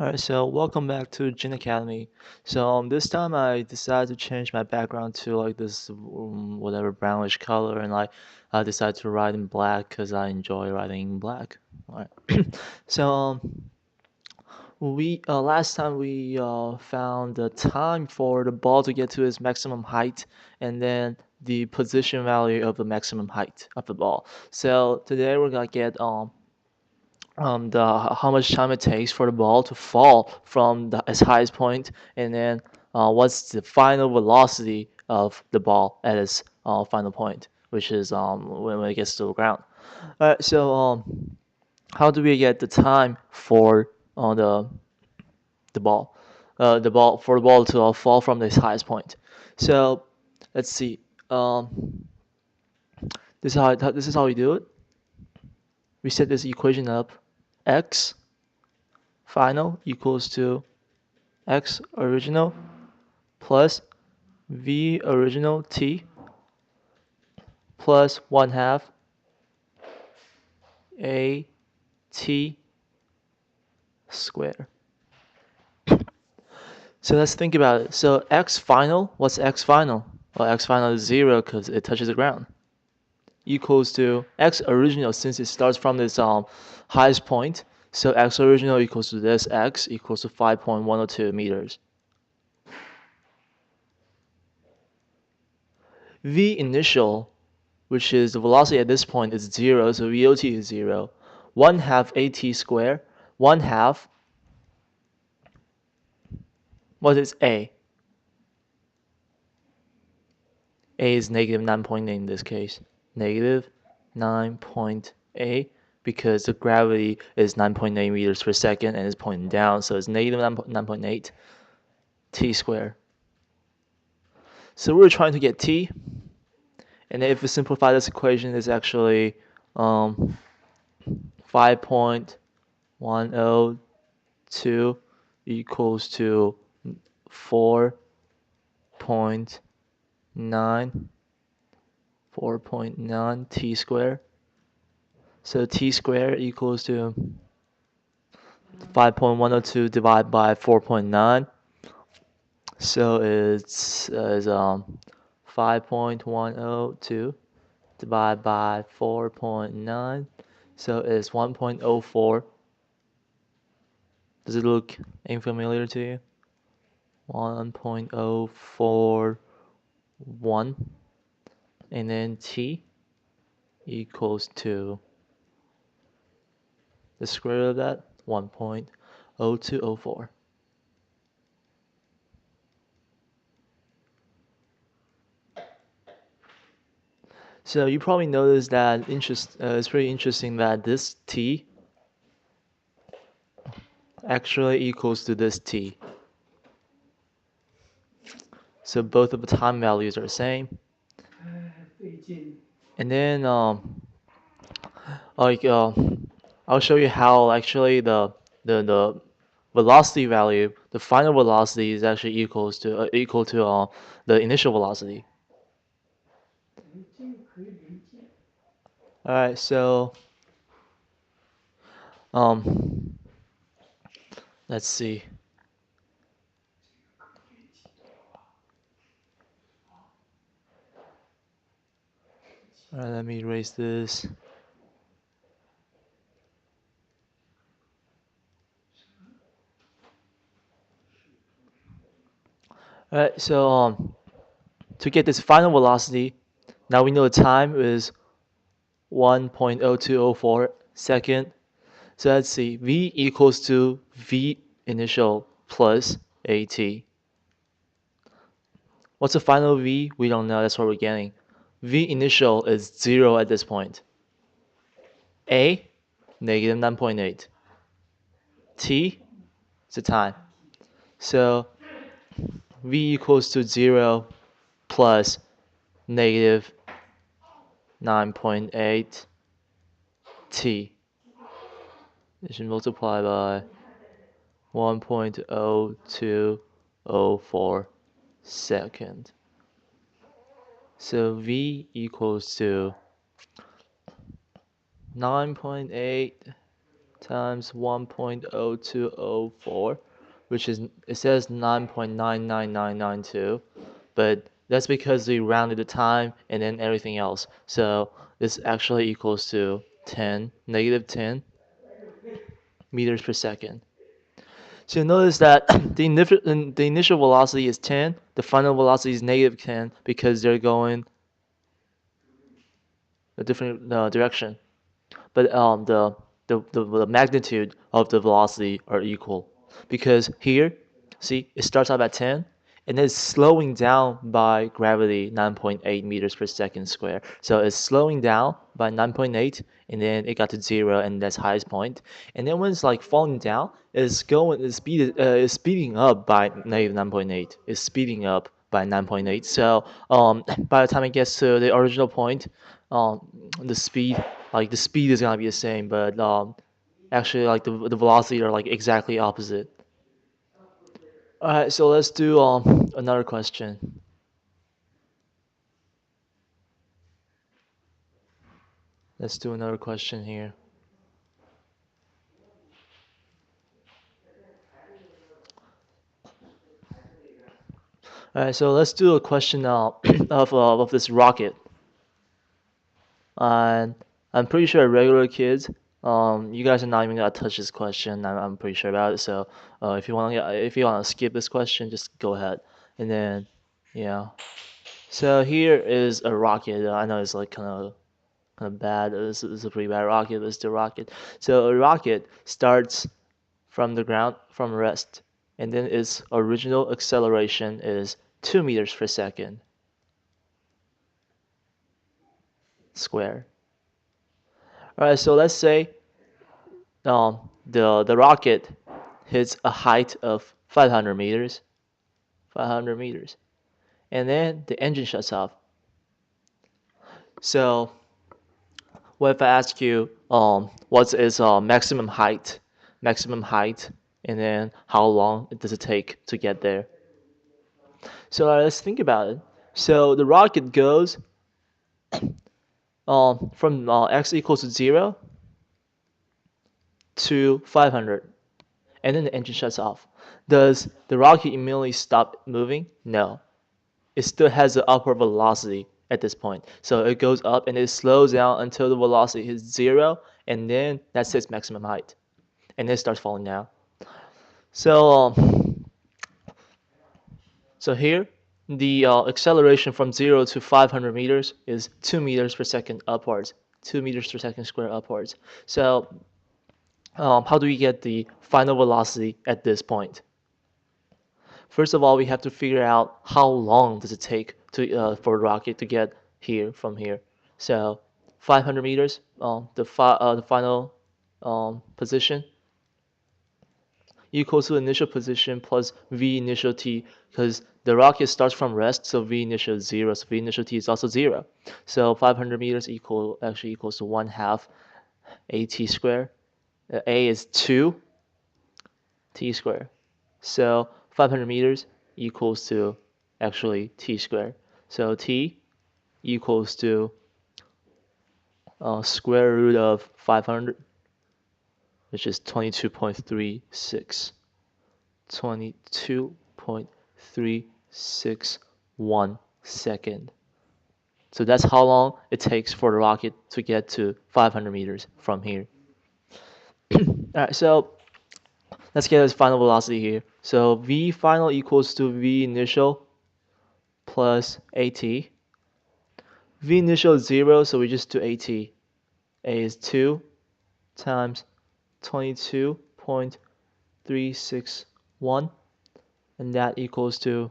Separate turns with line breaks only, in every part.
Alright, so welcome back to Jin Academy. This time I decided to change my background to like this whatever brownish color, and I decided to write in black because I enjoy writing in black. Alright. so we last time we found the time for the ball to get to its maximum height, and then the position value of the maximum height of the ball. So today we're gonna get the how much time it takes for the ball to fall from its highest point, and then what's the final velocity of the ball at its final point, which is when it gets to the ground. Alright, how do we get the time for the ball, the ball to fall from its highest point? So let's see. This is how we do it. We set this equation up. X final equals to x original plus v original t plus 1 half a t squared. So let's think about it. So x final, what's x final? Well, x final is 0 because it touches the ground. Equals to x original, since it starts from this highest point. So x original equals to this, x equals to 5.102 meters. V initial, which is the velocity at this point, is 0, so VOT is 0. 1 half AT squared. 1 half, what is A? A is negative 9.8 in this case. Negative 9.8, because the gravity is 9.8 meters per second and it's pointing down, so it's negative 9.8 T squared. So we're trying to get T, and if we simplify this equation, it's actually 5.102 equals to 4.9 t squared. So t squared equals to 5.102 divided by 4.9. So it's 5.102 divided by 4.9. So it's 1.04. Does it look unfamiliar to you? 1.041, and then t equals to the square root of that, 1.0204. So you probably noticed that it's pretty interesting that this t actually equals to this t. So both of the time values are the same. And then I'll show you how actually the velocity value, the final velocity, is actually equal to the initial velocity. All right, so let's see. All right, let me erase this. All right, so to get this final velocity, now we know the time is 1.0204 second. So let's see, v equals to v initial plus at. What's the final v? We don't know. That's what we're getting. V initial is 0 at this point. A, negative 9.8. T is the time. So v equals to 0 plus negative 9.8 t. It should multiply by 1.0204 second. So v equals to 9.8 times 1.0204, which is, it says 9.99992, but that's because we rounded the time and then everything else. So this actually equals to 10, negative 10 meters per second. So you notice that the initial velocity is 10, the final velocity is negative 10 because they're going a different direction. But the magnitude of the velocity are equal, because here, see, it starts out at 10 and then it's slowing down by gravity 9.8 meters per second square. So it's slowing down by 9.8 and then it got to 0 and that's highest point. And then when it's like falling down, it's speeding up by negative 9.8. It's speeding up by 9.8. So by the time it gets to the original point, um, the speed the speed is gonna be the same, but actually like the velocity are like exactly opposite. All right, so let's do another question. Let's do another question here. All right, so let's do a question of this rocket. And I'm pretty sure regular kids, you guys are not even gonna touch this question. I'm pretty sure about it. So if you wanna skip this question, just go ahead. And then, yeah. So here is a rocket. I know it's like kind of bad. It's a pretty bad rocket, but it's still a rocket. So a rocket starts from the ground, from rest, and then its original acceleration is 2 meters per second square. All right, so let's say the rocket hits a height of 500 meters, 500 meters, and then the engine shuts off. So what if I ask you, what's its maximum height, and then how long does it take to get there? So let's think about it. So the rocket goes from x equals to 0 to 500, and then the engine shuts off. Does the rocket immediately stop moving? No. It still has the upward velocity at this point. So it goes up and it slows down until the velocity hits 0, and then that's its maximum height. And then it starts falling down. So, so here, the acceleration from 0 to 500 meters is 2 meters per second upwards, 2 meters per second square upwards. So how do we get the final velocity at this point? First of all, we have to figure out how long does it take for a rocket to get here from here. So 500 meters, the final position equals to initial position plus v initial t, because the rocket starts from rest, so v initial is 0, so v initial t is also 0. So 500 meters actually equals to 1/2 at squared. A is 2 t squared. So 500 meters equals to actually t squared. So t equals to square root of 500, which is 22.36. 22.361 second. So that's how long it takes for the rocket to get to 500 meters from here. Alright, so let's get its final velocity here. So v final equals to v initial plus at. V initial is 0, so we just do at. A is 2 times 22.361, and that equals to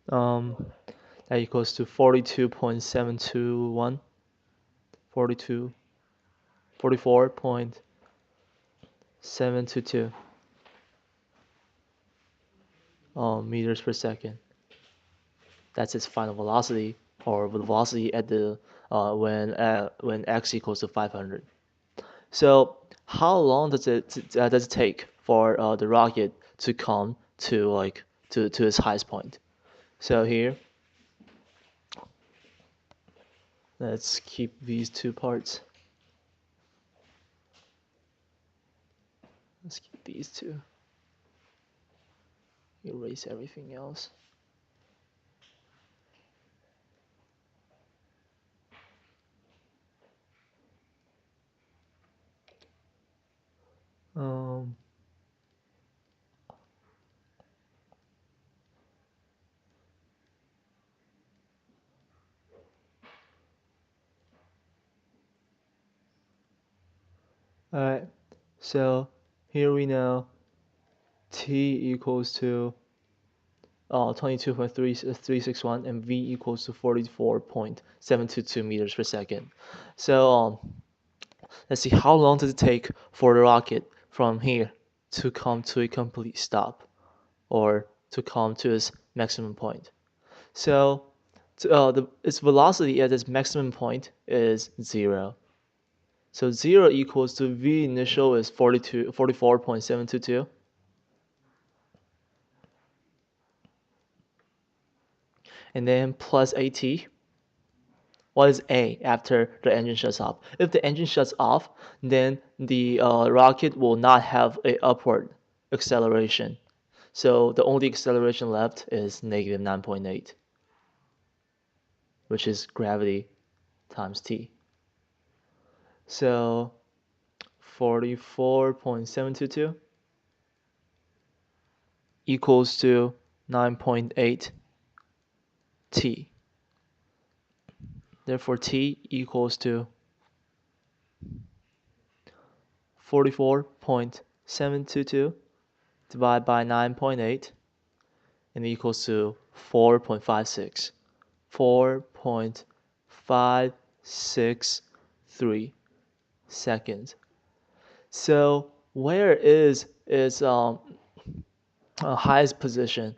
42.721, 44.722 meters per second. That's its final velocity, or the velocity at the when x equals to 500. So how long does it take for the rocket to come to to its highest point? So here, let's keep these two parts. Let's keep these two. Erase everything else. Um, Alright, so here we know t equals to 22.361 and v equals to 44.722 meters per second. So let's see, how long does it take for the rocket from here to come to a complete stop, or to come to its maximum point? So its velocity at its maximum point is 0. So 0 equals to v initial is 44.722, and then plus at. What is A after the engine shuts off? If the engine shuts off, then the rocket will not have a upward acceleration. So the only acceleration left is negative 9.8, which is gravity times t. So 44.722 equals to 9.8 t. Therefore, t equals to 44.722 divided by 9.8, and equals to 4.56. 4.563 seconds. So where is its highest position?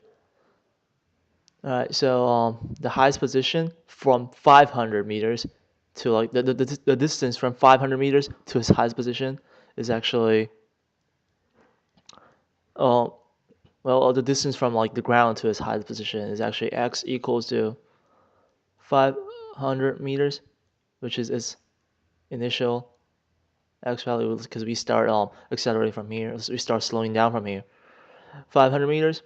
Alright, so the highest position from 500 meters to like the distance from 500 meters to its highest position is actually well, the distance from like the ground to its highest position is actually x equals to 500 meters, which is its initial x value, because we start accelerating from here, so we start slowing down from here. 500 meters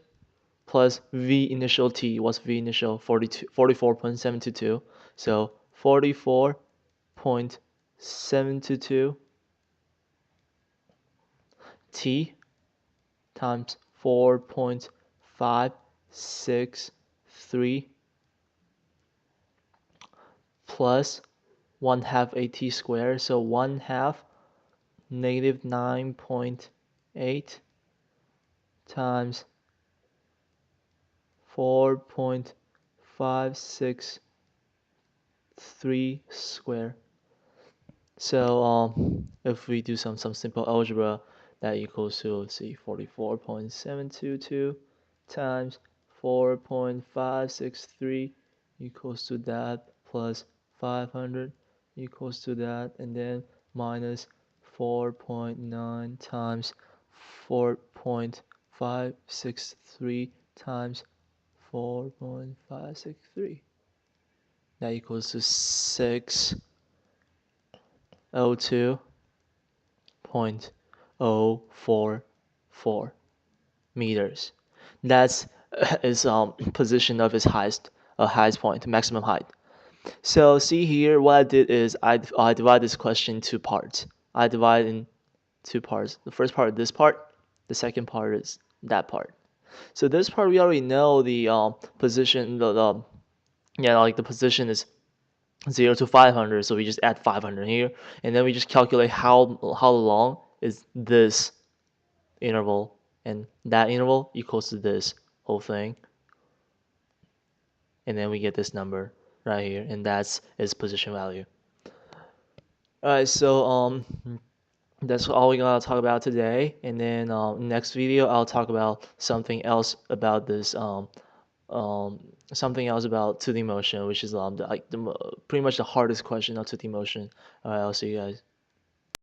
plus v initial t. What's v initial? 44.722. So 44.722 t times 4.563 plus 1/2 at squared. So 1/2 negative 9.8 times 4.563 square. So if we do some simple algebra, that equals to, let's see, 44.722 times 4.563 equals to that, plus 500 equals to that, and then minus 4.9 times 4.563 times 4.563. That equals to 602.044 meters. That's its position of its highest point, maximum height. So see here, what I did is I divide this question in two parts. I divide in two parts. The first part is this part. The second part is that part. So this part we already know the position. The position is 0 to 500, so we just add 500 here, and then we just calculate how long is this interval, and that interval equals to this whole thing, and then we get this number right here, and that's its position value. Alright, so that's all we're gonna talk about today, and then next video I'll talk about something else about this something else about 2D motion, which is pretty much the hardest question of 2D motion. Alright, I'll see you guys.